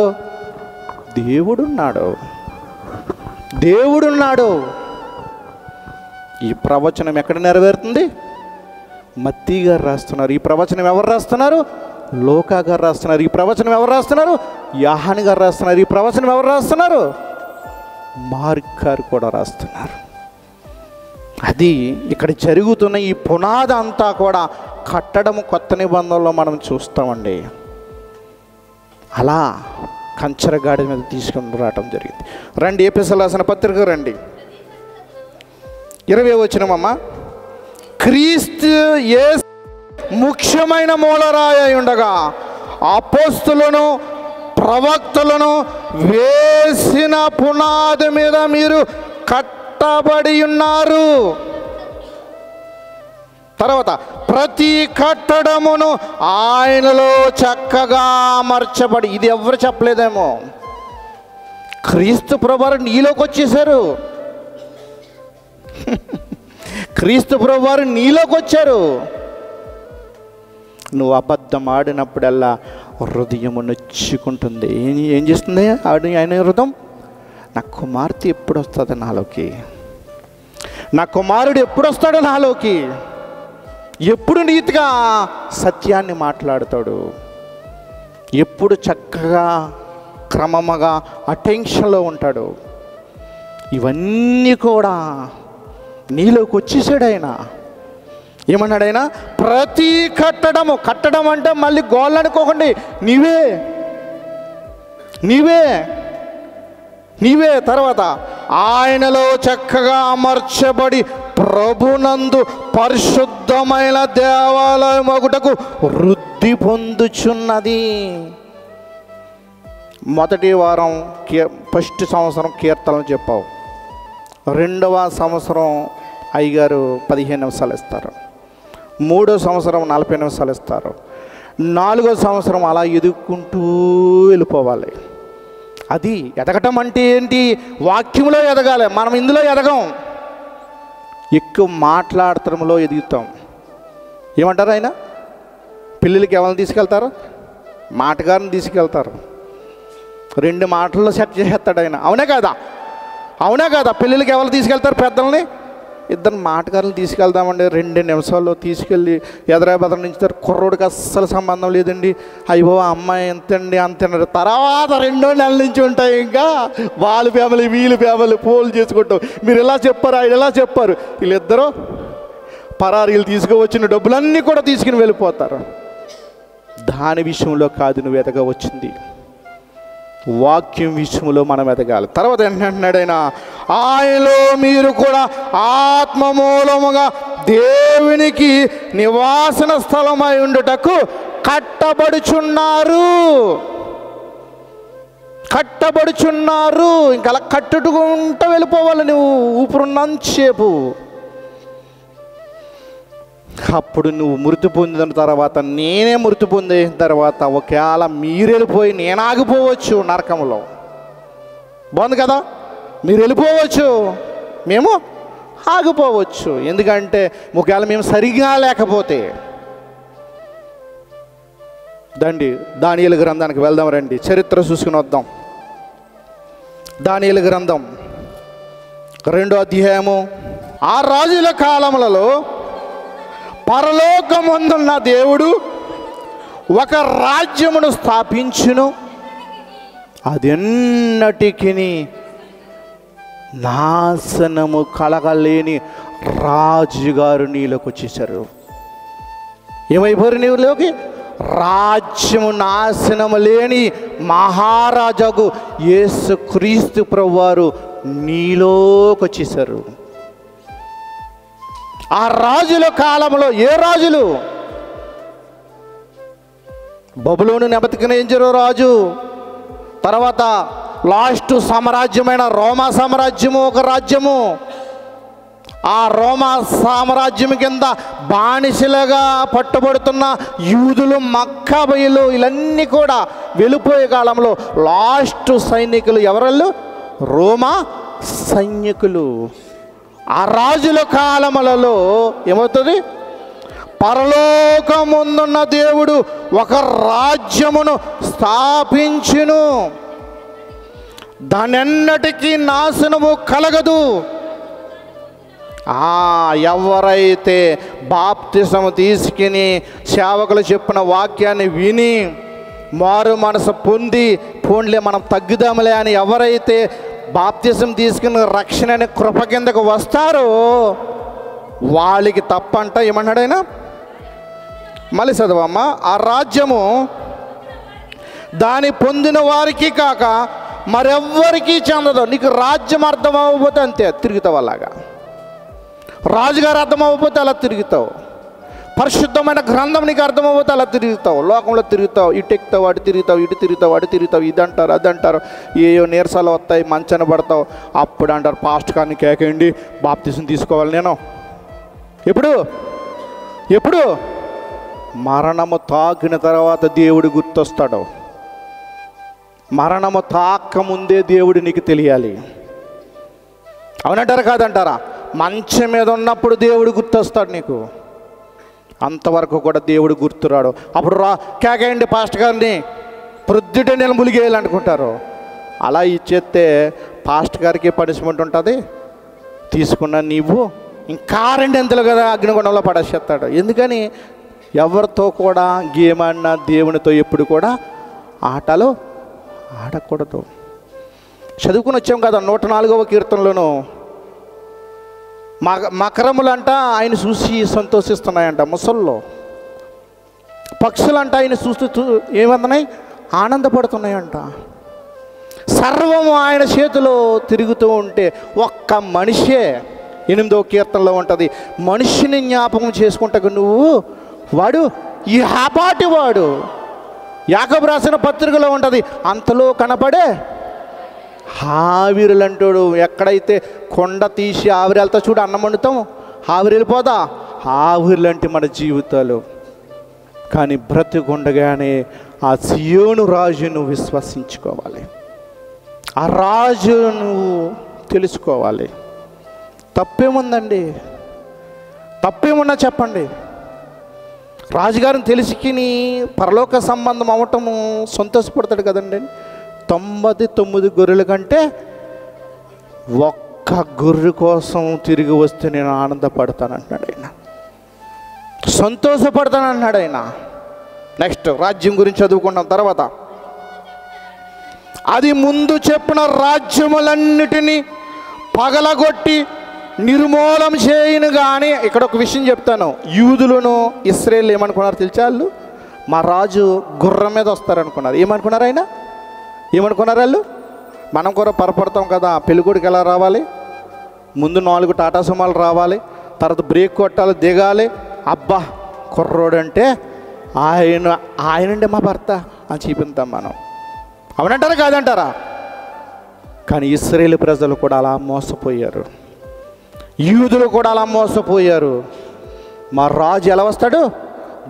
దేవుడున్నాడు, దేవుడున్నాడు. ఈ ప్రవచనం ఎక్కడ నెరవేరుతుంది? మత్తీ గారు రాస్తున్నారు. ఈ ప్రవచనం ఎవరు రాస్తున్నారు? లోకా గారు రాస్తున్నారు. ఈ ప్రవచనం ఎవరు రాస్తున్నారు? యోహాను గారు రాస్తున్నారు. ఈ ప్రవచనం ఎవరు రాస్తున్నారు? మార్క్ గారు కూడా రాస్తున్నారు. అది ఇక్కడ జరుగుతున్న ఈ పునాది అంతా కూడా కట్టడం కొత్త నిబంధనలో మనం చూస్తామండి. అలా కంచరగాడి మీద తీసుకుని రావటం జరిగింది. రండి, ఎఫెసీయులకు రాసిన పత్రిక రండి, 20వ వచనమమ్మ. క్రీస్తు యేసు ముఖ్యమైన మూలరాయి అయి ఉండగా అపోస్తలులను ప్రవక్తలను వేసిన పునాది మీద మీరు కట్టబడి ఉన్నారు. తర్వాత ప్రతి కట్టడమును ఆయనలో చక్కగా అమర్చబడి. ఇది ఎవరు చెప్పలేదేమో, క్రీస్తు ప్రభువారు నీలోకి వచ్చేసారు. క్రీస్తు ప్రభువారు నీలోకి వచ్చారు. నువ్వు అబద్ధం ఆడినప్పుడల్లా హృదయం నొచ్చుకుంటుంది. ఏం చేస్తుంది ఆయన హృదయం? నా కుమార్తె ఎప్పుడు వస్తుంది నాలోకి, నా కుమారుడు ఎప్పుడు వస్తాడో నాలోకి, ఎప్పుడు నీతిగా సత్యాన్ని మాట్లాడతాడు, ఎప్పుడు చక్కగా క్రమముగా అటెన్షన్లో ఉంటాడు. ఇవన్నీ కూడా నీలోకి వచ్చేసాడు ఆయన. ఏమన్నాడు ఆయన? ప్రతి కట్టడము. కట్టడం అంటే మళ్ళీ గోళ్ళు అనుకోకండి, నీవే నీవే నీవే. తర్వాత ఆయనలో చక్కగా అమర్చబడి ప్రభునందు పరిశుద్ధమైన దేవాలయం ఒకటకు వృద్ధి పొందుచున్నది. మొదటి వారం ఫస్ట్ సంవత్సరం కీర్తనలు చెప్పావు, 2వ సంవత్సరం అయ్యగారు 15 నిమిషాలు ఇస్తారు, 3వ సంవత్సరం 40 నిమిషాలు ఇస్తారు, 4వ సంవత్సరం అలా ఎదుక్కుంటూ వెళ్ళిపోవాలి. అది ఎదగటం అంటే ఏంటి? వాక్యంలో ఎదగాలి. మనం ఇందులో ఎదగం, ఎక్కువ మాట్లాడటంలో ఎదుగుతాం. ఏమంటారు ఆయన? పిల్లలకి ఎవరిని తీసుకెళ్తారు? మాటగారిని తీసుకెళ్తారు. 2 మాటల్లో సెట్ చేసేస్తాడు ఆయన. అవునే కాదా? అవునా కాదా? పిల్లలకి ఎవరు తీసుకెళ్తారు? పెద్దల్ని. 2 మాటగారులు తీసుకెళ్దామండి, 2 నిమిషాల్లో తీసుకెళ్ళి ఎదరాబెదర నుంచి కుర్రోడికి అస్సలు సంబంధం లేదండి, అయ్యో అమ్మాయి ఎంతండి అంతేనండి. తర్వాత 2 నెలల నుంచి ఉంటాయి ఇంకా వాళ్ళ ఫ్యామిలీ వీళ్ళ ఫ్యామిలీ పోలు చేసుకుంటాం. మీరు ఎలా చెప్పారు, ఆయన ఎలా చెప్పారు, వీళ్ళిద్దరూ పరారీలు తీసుకువచ్చిన డబ్బులన్నీ కూడా తీసుకుని వెళ్ళిపోతారు. దాని విషయంలో కాదు నువ్వు ఎదగవచ్చింది, వాక్యం విషయంలో మనం ఎదగాలి. తర్వాత ఏంటంటున్నాడైనా? ఆయనలో మీరు కూడా ఆత్మ మూలముగా దేవునికి నివాసన స్థలమై ఉండుటకు కట్టబడుచున్నారు. కట్టబడుచున్నారు. ఇంకా అలా కట్టుకుంటూ వెళ్ళిపోవాలి నువ్వు ఊపిరున్నంతసేపు. అప్పుడు నువ్వు మృతి పొందిన తర్వాత, నేనే మృతి పొందిన తర్వాత ఒకవేళ మీరు వెళ్ళిపోయి నేను ఆగిపోవచ్చు నరకంలో. బాగుంది కదా? మీరు వెళ్ళిపోవచ్చు, మేము ఆగిపోవచ్చు. ఎందుకంటే ఒకవేళ మేము సరిగా లేకపోతే దండి దానియేలు గ్రంథానికి వెళ్దాం రండి, చరిత్ర చూసుకుని వద్దాం. దానియేలు గ్రంథం 2వ అధ్యాయము. ఆ రాజుల కాలములలో పరలోకమందున్న దేవుడు ఒక రాజ్యమును స్థాపించును, అది ఎన్నటికి నాశనము కలగలేని రాజుగారు నీలోకి వచ్చేసారు. ఏమైపోయారు నీలోకి? రాజ్యము నాశనము లేని మహారాజాకు యేసుక్రీస్తు ప్రభువారు నీలోకి వచ్చేసారు. ఆ రాజుల కాలంలో ఏ రాజులు? బబులోను నెబుకద్నెజరు రాజు, తర్వాత లాస్ట్ సామ్రాజ్యమైన రోమా సామ్రాజ్యము ఒక రాజ్యము. ఆ రోమా సామ్రాజ్యం కింద బానిసలుగా పట్టుబడుతున్న యూదులు, మక్కాబీయులు, ఇవన్నీ కూడా వెళ్ళిపోయే కాలంలో లాస్ట్ సైనికులు ఎవరళ్ళు? రోమా సైనికులు. ఆ రాజుల కాలములలో ఏమవుతుంది? పరలోకముందున్న దేవుడు ఒక రాజ్యమును స్థాపించును, దానెన్నటికీ నాశనము కలగదు. ఎవరైతే బాప్తిసము తీసుకుని సేవకులు చెప్పిన వాక్యాన్ని విని మారు మనసు పొంది పోన్లే మనం తగ్గుదాములే అని ఎవరైతే బాప్తిసం తీసుకుని రక్షణ అనే కృప కిందకు వస్తారో వాళ్ళకి తప్పంట. ఏమన్నాడు ఆయన? మళ్ళీ చదవమ్మా. ఆ రాజ్యము దాని పొందిన వారికి కాక మరెవ్వరికీ చెందదు. నీకు రాజ్యం అర్థం అవ్వకపోతే అంతే, తిరుగుతావు అలాగా. రాజుగారు అర్థం అవ్వకపోతే అలా తిరుగుతావు. పరిశుద్ధమైన గ్రంథం నీకు అర్థం అవ్వకపోతే అలా తిరుగుతావు. లోకంలో తిరుగుతావు, ఇటు ఎక్కుతావు, అటు తిరుగుతావు, ఇటు తిరుగుతావు, అటు తిరుగుతావు, ఇది అంటారు, అది అంటారు, ఏయో నీరసాలు వస్తాయి, మంచాన పడతావు. అప్పుడు అంటారు పాస్ట్ గారిని కేకేయండి, బాప్తిసం తీసుకోవాలి. నేను ఎప్పుడు మరణము తాకిన తర్వాత దేవుడు గుర్తొస్తాడు. మరణము తాకముందే దేవుడు నీకు తెలియాలి. అవునంటారా కాదంటారా? మంచం మీద ఉన్నప్పుడు దేవుడు గుర్తొస్తాడు నీకు, అంతవరకు కూడా దేవుడు గుర్తురాడు. అప్పుడు కేకేయండి పాస్ట్ గారిని, ప్రొద్దుట నేను ములిగేయాలనుకుంటారు. అలా ఇచ్చేస్తే పాస్ట్ గారికి పనిష్మెంట్ ఉంటుంది, తీసుకున్న నీవు ఇంకా 2 అంతలు కదా అగ్నిగుండంలో పడేసేస్తాడు. ఎందుకని? ఎవరితో కూడా గేమ్ ఆడినా దేవునితో ఎప్పుడు కూడా ఆటలు ఆడకూడదు. చదువుకుని వచ్చాం కదా 104వ కీర్తనలోను, మకరములంట ఆయన చూసి సంతోషిస్తున్నాయంట, ముసల్లో పక్షులంట ఆయన చూస్తూ ఏమన్నాయి? ఆనందపడుతున్నాయంట. సర్వము ఆయన చేతిలో తిరుగుతూ ఉంటే ఒక్క మనిషే 8వ కీర్తనలో ఉంటుంది, మనిషిని జ్ఞాపకం చేసుకుంటావు నువ్వు, వాడు ఈ హాపాటి వాడు. యాకోబు రాసిన పత్రికలో ఉంటుంది, అంతలో కనపడే ఆవిరులంటాడు. ఎక్కడైతే కొండ తీసి ఆవిరెళ్తా చూడు, అన్నం వండుతాం, ఆవిరి వెళ్ళిపోదా? ఆవిరులంటే మన జీవితాలు. కానీ బ్రతికుండగానే ఆ సియోను రాజును విశ్వసించుకోవాలి, ఆ రాజు నువ్వు తెలుసుకోవాలి. తప్పేముందండి? తప్పేమున్నా చెప్పండి. రాజుగారిని తెలిసికిని పరలోక సంబంధం అవటము సంతోషపడతాడు కదండి. 99 గొర్రెల కంటే ఒక్క గొర్రె కోసం తిరిగి వస్తే నేను ఆనందపడతానంటున్నాడు ఆయన, సంతోషపడతానంటున్నాడు ఆయన. నెక్స్ట్ రాజ్యం గురించి చదువుకున్న తర్వాత, అది ముందు చెప్పిన రాజ్యములన్నిటినీ పగలగొట్టి నిర్మూలం చేయను. కానీ ఇక్కడ ఒక విషయం చెప్తాను, యూదులను ఇశ్రాయేలు ఏమనుకున్నారు తెలుసా? వాళ్ళు మా రాజు గుర్రం మీద వస్తారనుకున్నారు. ఏమనుకున్నారు ఆయన? ఏమనుకున్నారు వాళ్ళు? మనం కూడా పొరపడతాం కదా, పెళ్ళికొడుకు ఎలా రావాలి? ముందు 4 టాటా సుమాలు రావాలి, తర్వాత బ్రేక్ కొట్టాలి, దిగాలి. అబ్బా కుర్రోడు అంటే ఆయనండి మా భర్త అని చూపిస్తాం మనం. అవునంటారా కాదంటారా? కానీ ఇశ్రాయేలు ప్రజలు కూడా అలా మోసపోయారు, యూదులు కూడా అలా మోసపోయారు. మా రాజు ఎలా వస్తాడు?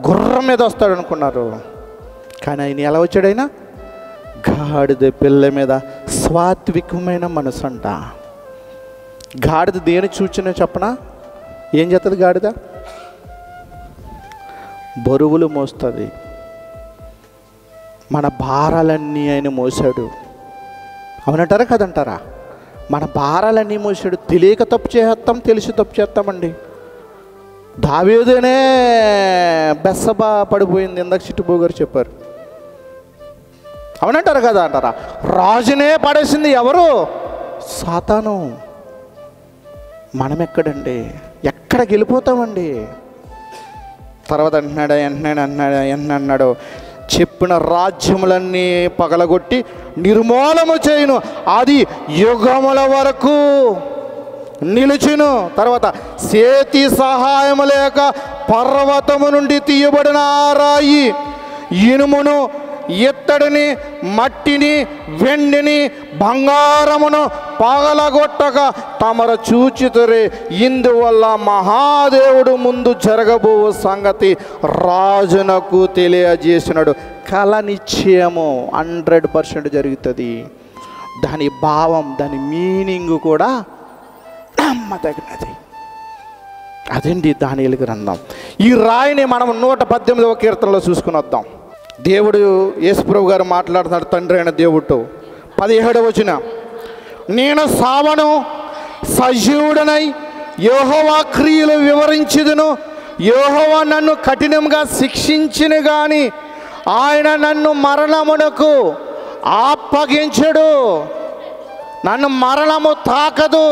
గుర్రం మీద వస్తాడు అనుకున్నారు. కానీ ఆయన ఎలా వచ్చాడు? ఆయన గాడిద పిల్ల మీద. సాత్వికమైన మనసు అంట. గాడిద దేని చూచినా చెప్పనా? ఏం చేస్తుంది గాడిద? బరువులు మోస్తుంది. మన భారాలన్నీ ఆయన మోసాడు. అవునంటారా కదంటారా? మన భారాలన్నీ మోసాడు. తెలియక తప్పు చేస్తాం, తెలిసి తప్పు చేస్తామండి. దావీదునే బెస్సబా పడిపోయింది, ఇందాక చిట్టుబో గారు చెప్పారు. అవునంటారు కదా అంటారా? రాజునే పడేసింది ఎవరు? సాతాను. మనం ఎక్కడండి? ఎక్కడికి వెళ్ళిపోతామండి? తర్వాత అన్నాడు చెప్పిన రాజ్యములన్నీ పగలగొట్టి నిర్మూలము చేయును, అది యుగముల వరకు నిలుచును. తర్వాత చేతి సహాయము లేక పర్వతము నుండి తీయబడిన రాయి ఇనుమును, ఇత్తడిని, మట్టిని, వెండిని, బంగారమును పగలగొట్టగా తమరు చూచితురే. ఇందువల్ల మహాదేవుడు ముందు జరగబో సంగతి రాజునకు తెలియజేసినాడు. కల నిశ్చయము 100% జరుగుతుంది. దాని భావం, దాని మీనింగ్ కూడా నమ్మదగినది. అదండి దానియేలు గ్రంథం. ఈ రాయిని మనం 118వ కీర్తనలో చూసుకుని వద్దాం. దేవుడు యేసుప్రభు గారు మాట్లాడుతున్నాడు తండ్రి అయిన దేవుడితో. 17వ వచనం, నేను సావను, సజీవుడనై యెహోవా క్రియలు వివరించుదును. యెహోవా నన్ను కఠినంగా శిక్షించిన గాని ఆయన నన్ను మరణమునకు అప్పగించడు. నన్ను మరణము తాకదు.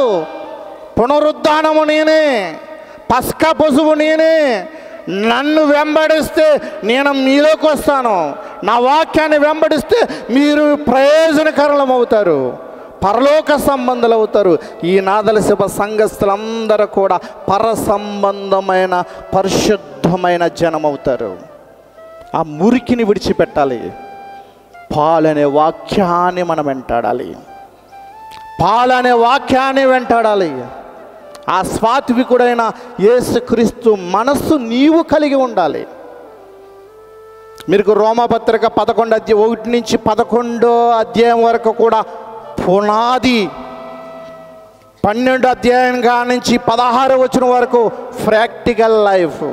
పునరుద్ధానము నేనే, పస్కా పశువు నేనే. నన్ను వెంబడిస్తే నేను మీలోకి వస్తాను. నా వాక్యాన్ని వెంబడిస్తే మీరు ప్రయోజనకరం అవుతారు, పరలోక సంబంధాలు అవుతారు. ఈ నాదల సభ సంఘస్థులందరూ కూడా పర సంబంధమైన పరిశుద్ధమైన జనం అవుతారు. ఆ మురికిని విడిచిపెట్టాలి. పాలనే వాక్యాన్ని మనం వెంటాడాలి. పాలనే వాక్యాన్ని వెంటాడాలి. ఆ సాత్వికుడైన యేసుక్రీస్తు మనస్సు నీవు కలిగి ఉండాలి. మీరు రోమాపత్రిక 1 నుంచి 11 అధ్యాయం వరకు కూడా పునాది, 12 అధ్యాయం నుంచి 16 వచనం వరకు ప్రాక్టికల్ లైఫ్.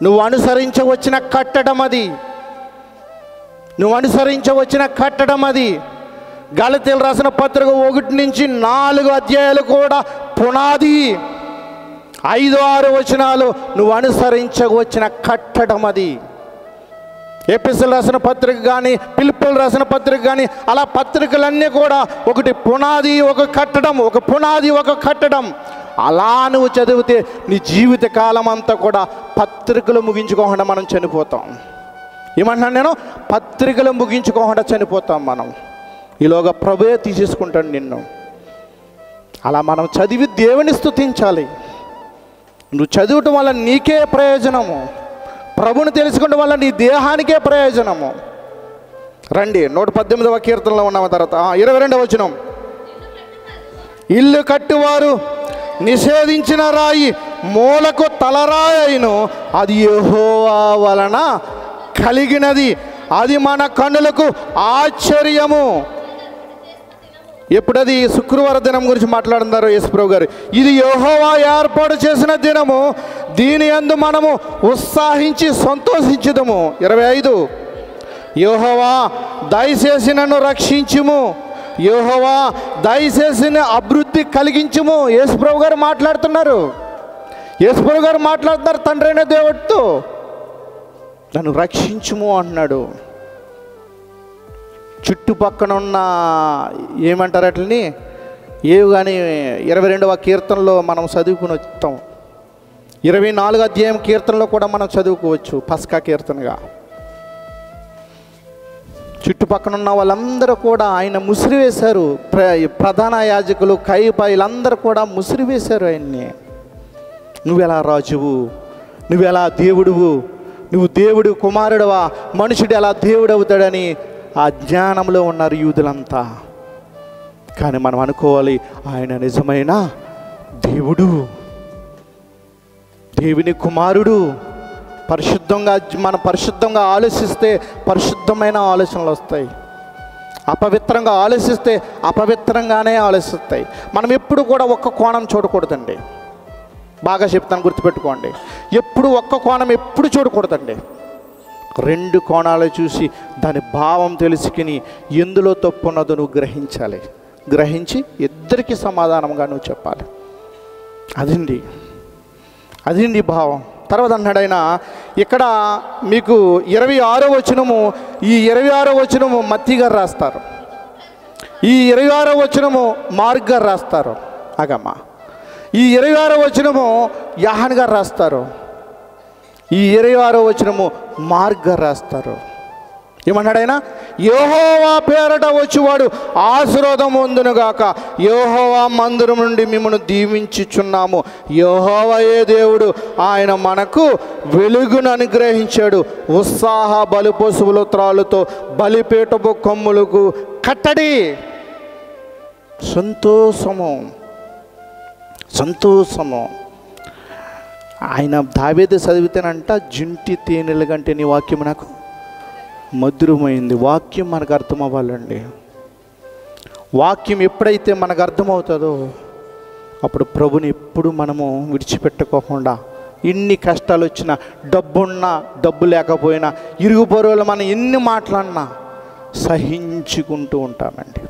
నువ్వు అనుసరించవచ్చిన కట్టడం అది. నువ్వు అనుసరించవచ్చిన కట్టడం అది. గలతీయులకు రాసిన పత్రిక 1 నుంచి 4 అధ్యాయాలు కూడా పునాది. 5-6 వచనాలు నువ్వు అనుసరించవచ్చిన కట్టడం అది. ఎపిసోడ్ రాసిన పత్రిక కానీ, పిలుపులు రాసిన పత్రిక కానీ, అలా పత్రికలన్నీ కూడా ఒకటి పునాది, ఒక కట్టడం, ఒక పునాది, ఒక కట్టడం. అలా నువ్వు చదివితే నీ జీవిత కాలం అంతా కూడా పత్రికలు ముగించుకోకుండా మనం చనిపోతాం. ఏమంటున్నాను నేను? పత్రికలు ముగించుకోకుండా చనిపోతాం మనం. ఈలోగా ప్రభువే తీసేసుకుంటాడు నిన్ను. అలా మనం చదివి దేవుని స్తుతించాలి. నువ్వు చదవటం వల్ల నీకే ప్రయోజనము, ప్రభుని తెలుసుకోవడం వల్ల నీ దేహానికే ప్రయోజనము. రండి 118వ కీర్తనలో ఉన్నాము. తర్వాత 22వ వచనం, ఇల్లు కట్టువారు నిషేధించిన రాయి మూలకు తలరాయను, అది యెహోవా వలన కలిగినది, అది మన కన్నులకు ఆశ్చర్యము. ఎప్పుడది శుక్రవార దినం గురించి మాట్లాడుతున్నారు యేసుప్రభు గారు. ఇది యెహోవా ఏర్పాటు చేసిన దినము, దీని యందు మనము ఉత్సాహించి సంతోషించుదము. 25, యెహోవా దయచేసి నన్ను రక్షించుము, యెహోవా దయచేసి అభివృద్ధి కలిగించుము. యేసుప్రభు గారు మాట్లాడుతున్నారు. యేసుప్రభు గారు మాట్లాడుతున్నారు తండ్రి అయిన దేవుడితో. నన్ను రక్షించుము అన్నాడు. చుట్టుపక్కన ఉన్న ఏమంటారు అట్లని ఏవి కానీ 22వ కీర్తనలో మనం చదువుకుని వస్తాం. 24వ అధ్యాయం కీర్తనలో కూడా మనం చదువుకోవచ్చు పస్కా కీర్తనగా. చుట్టుపక్కన ఉన్న వాళ్ళందరూ కూడా ఆయన ముసిరి వేశారు. ప్రధాన యాజకులు, కయప, వీళ్ళందరూ కూడా ముసిరి వేశారు ఆయన్ని. నువ్వెలా రాజువు, నువ్వెలా దేవుడువు, నువ్వు దేవుడు కుమారుడువా, మనుషుడు ఎలా దేవుడు అవుతాడని ఆ జ్ఞానంలో ఉన్నారు యూదులంతా. కానీ మనం అనుకోవాలి ఆయన నిజమైన దేవుడు, దేవుని కుమారుడు. పరిశుద్ధంగా ఆలోచిస్తే పరిశుద్ధమైన ఆలోచనలు వస్తాయి. అపవిత్రంగా ఆలోచిస్తే అపవిత్రంగానే ఆలోచిస్తాయి. మనం ఎప్పుడు కూడా ఒక్క కోణం చూడకూడదండి. బాగా చెప్తాను, గుర్తుపెట్టుకోండి. ఎప్పుడు ఒక్క కోణం ఎప్పుడు చూడకూడదండి. రెండు కోణాలు చూసి దాని భావం తెలుసుకుని ఎందులో తప్పు ఉన్నదో నువ్వు గ్రహించాలి. గ్రహించి ఇద్దరికి సమాధానంగా నువ్వు చెప్పాలి. అదండి భావం. తర్వాత అన్నాడు ఆయన ఇక్కడ మీకు 26వ వచనము, ఈ 26వ వచనము మత్తయి గారు రాస్తారు, ఈ 26వ వచనము మార్క్ గారు రాస్తారు, ఈ 26వ వచనము యోహాను గారు రాస్తారు, ఈ 26వ వచనము మార్క్ గారు రాస్తారు. ఏమన్నాడు ఆయన? యెహోవా పేరట వచ్చువాడు ఆశీర్వాదం పొందునుగాక, యెహోవా మందిరం నుండి మిమ్మల్ని దీవించుచున్నాము, యెహోవాయే దేవుడు, ఆయన మనకు వెలుగును అనుగ్రహించాడు, ఉత్సాహ బలి పశువుల త్రాళ్ళతో బలిపీఠపు కొమ్ములకు కట్టడి. సంతోషము. ఆయన దావీదు చదివితేనంట, జుంటి తేనెల కంటే నీ వాక్యం నాకు మధురమైంది. వాక్యం మనకు అర్థం అవ్వాలండి. వాక్యం ఎప్పుడైతే మనకు అర్థమవుతుందో అప్పుడు ప్రభుని ఎప్పుడు మనము విడిచిపెట్టుకోకుండా, ఎన్ని కష్టాలు వచ్చినా, డబ్బున్నా డబ్బు లేకపోయినా, ఇరుగు పొరుగులు మనం ఎన్ని మాట్లాడినా సహించుకుంటూ ఉంటామండి.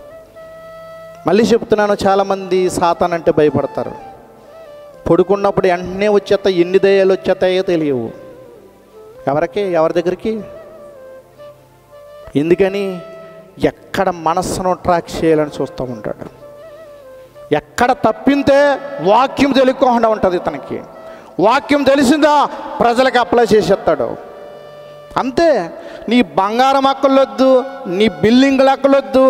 మళ్ళీ చెప్తున్నాను, చాలామంది సాతాన్ అంటే భయపడతారు. పడుకున్నప్పుడు వెంటనే వచ్చేస్తాయి, ఎన్ని దయ్యాలు వచ్చేస్తాయో తెలియవు ఎవరి దగ్గరికి. ఎందుకని? ఎక్కడ మనస్సును ట్రాక్ చేయాలని చూస్తూ ఉంటాడు. ఎక్కడ తప్పింతే వాక్యం తెలియకుండా ఉంటుంది ఇతనికి. వాక్యం తెలిసిందా ప్రజలకు అప్లై చేసేస్తాడు. అంతే. నీ బంగారం అక్కలొద్దు, నీ బిల్డింగ్లు అక్కలొద్దు,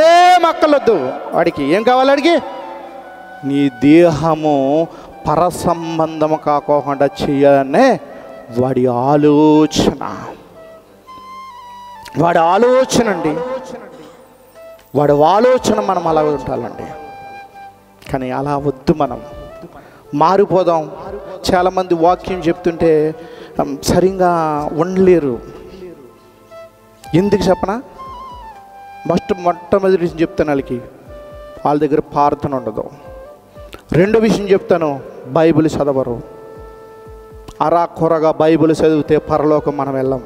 ఏం అక్కలొద్దు. వాడికి ఏం కావాలి? వాడికి నీ దేహము పరసంబంధము కాకుండా చేయాలనే వాడి ఆలోచన అండి. వాడి ఆలోచన మనం అలా ఉండాలండి. కానీ అలా వద్దు, మనం మారిపోదాం. చాలామంది వాక్యం చెప్తుంటే సరిగా ఉండలేరు. ఎందుకు చెప్పనా? మొట్టమొదటి విషయం చెప్తాను, వాళ్ళ దగ్గర ప్రార్థన ఉండదు. రెండో విషయం చెప్తాను, బైబిల్ చదవరు. అరాకొరగా బైబిల్ చదివితే పరలోకం మనం వెళ్ళం.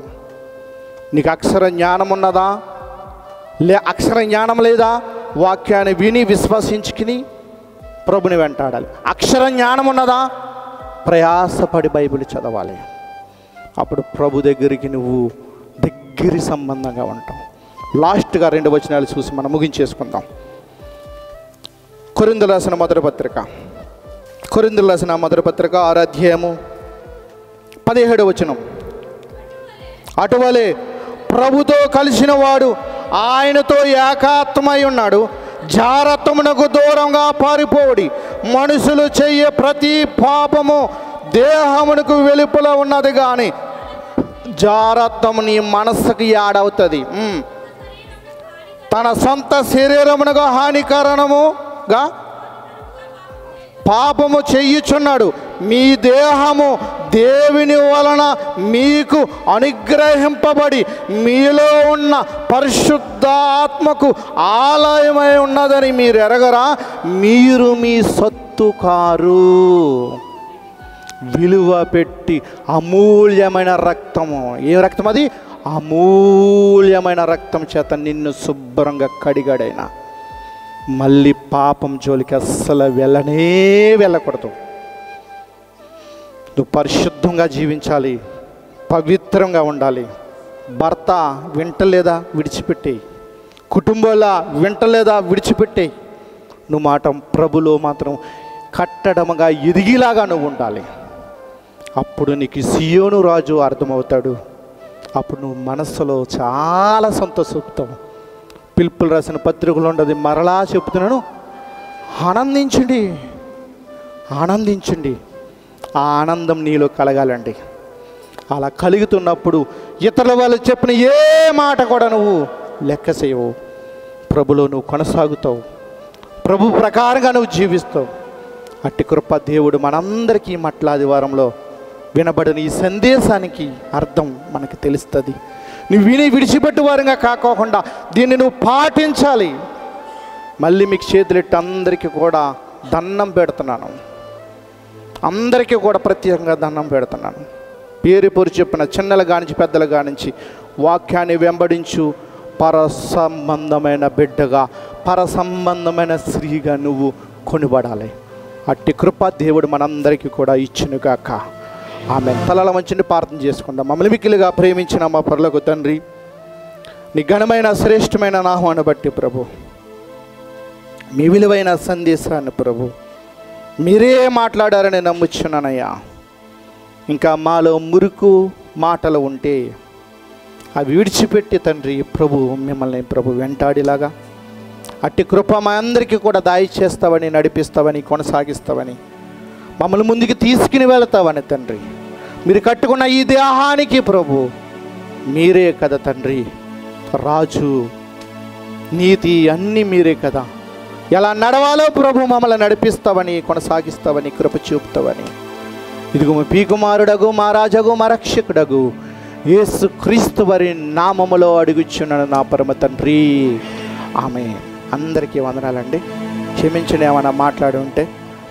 నీకు అక్షర జ్ఞానం ఉన్నదా? అక్షర జ్ఞానం లేదా? వాక్యాన్ని విని విశ్వసించుకుని ప్రభుని వెంటాడాలి. అక్షర జ్ఞానం ఉన్నదా? ప్రయాసపడి బైబిల్ చదవాలి. అప్పుడు ప్రభు దగ్గరికి నువ్వు దగ్గరి సంబంధంగా ఉంటావు. లాస్ట్గా 2 వచనాలు చూసి మనం ముగించేసుకుందాం. కొరింథీయులకు రాసిన మొదటి పత్రిక 6వ అధ్యాయము 17వ వచనం. అటువలే ప్రభుతో కలిసిన వాడు ఆయనతో ఏకాత్మై ఉన్నాడు. జారత్వమునకు దూరంగా పారిపోడి, మనుషులు చెయ్యే ప్రతి పాపము దేహమునకు వెలుపల ఉన్నది, కానీ జారత్వము నీ మనస్సుకు యాడవుతుంది. తన సొంత శరీరమునకు హానికరముగా పాపము చెయ్యుచున్నాడు. మీ దేహము దేవుని వలన మీకు అనుగ్రహింపబడి మీలో ఉన్న పరిశుద్ధాత్మకు ఆలయమై ఉన్నదని మీరు ఎరగరా? మీరు మీ సొత్తు కారు. విలువ పెట్టి అమూల్యమైన రక్తము, ఏ రక్తం అది? అమూల్యమైన రక్తం చేత నిన్ను శుభ్రంగా కడిగాడైనా మళ్ళీ పాపం జోలికి అస్సలు వెళ్ళకూడదు. నువ్వు పరిశుద్ధంగా జీవించాలి, పవిత్రంగా ఉండాలి. భర్త వింటలేదా? విడిచిపెట్టేయి. కుటుంబంలో వింటలేదా? విడిచిపెట్టేయి. నువ్వు మాట ప్రభులో మాత్రం కట్టడముగా ఎదిగిలాగా నువ్వు ఉండాలి. అప్పుడు నీకు సియోను రాజు అర్థమవుతాడు. అప్పుడు నువ్వు మనస్సులో చాలా సంతోషిస్తావు. పిలుపులు రాసిన పత్రికలు ఉండదు, మరలా చెప్తున్నాను, ఆనందించండి. ఆ ఆనందం నీలో కలగాలండి. అలా కలుగుతున్నప్పుడు ఇతరుల వాళ్ళు చెప్పిన ఏ మాట కూడా నువ్వు లెక్క చేయవు. ప్రభులో నువ్వు కొనసాగుతావు, ప్రభు ప్రకారంగా నువ్వు జీవిస్తావు. అట్టి కృప దేవుడు మనందరికీ మట్లాదివారంలో వినబడిన ఈ సందేశానికి అర్థం మనకు తెలుస్తుంది. నువ్వు విని విడిచిపెట్టు వారంగా కాకోకుండా దీన్ని నువ్వు పాటించాలి. మళ్ళీ మీకు చేతులెట్టి అందరికీ కూడా దండం పెడుతున్నాను, అందరికీ కూడా ప్రత్యేకంగా దండం పెడుతున్నాను. పేరు చెప్పిన చిన్నల కానించి పెద్దల కానించి వాక్యాన్ని వెంబడించు పరసంబంధమైన బిడ్డగా, పరసంబంధమైన స్త్రీగా నువ్వు కొనిబడాలి. అట్టి కృప దేవుడు మనందరికీ కూడా ఇచ్చునుగాక. ఆమె తలల మంచిని ప్రార్థన చేసుకుందాం. మమ్మల్ని మిక్కిలిగా ప్రేమించిన మా పరలోక తండ్రి, నీ ఘనమైన శ్రేష్టమైన నామాన్ని బట్టి ప్రభు, మీ విలువైన సందేశాన్ని ప్రభు మీరే మాట్లాడారని నమ్ముచున్నానయ్యా. ఇంకా మాలో మురుకు మాటలు ఉంటే అవి విడిచిపెట్టి తండ్రి ప్రభు మిమ్మల్ని ప్రభు వెంటాడిలాగా అట్టి కృప మా అందరికీ కూడా దయచేస్తావని, నడిపిస్తావని, కొనసాగిస్తావని, మమ్మల్ని ముందుకు తీసుకుని వెళతావని తండ్రి. మీరు కట్టుకున్న ఈ దేహానికి ప్రభు మీరే కదా తండ్రి రాజు, నీతి అన్నీ మీరే కదా. ఎలా నడవాలో ప్రభు మమ్మల్ని నడిపిస్తావని, కొనసాగిస్తావని, కృప చూపుతావని, ఇదిగో మీ పీకుమారుడగు, మా రాజగు, మా రక్షకుడగు యేసు క్రీస్తు వారి నామములో అడుగుచున్నాను నా పరమ తండ్రి. ఆమె అందరికీ వందనాలండి. క్షమించండి ఏమైనా మాట్లాడి ఉంటే.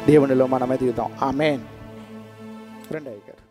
దేవునిలో మనం ఎదుగుదాం. ఆమెన్. రండి అయ్య గారు.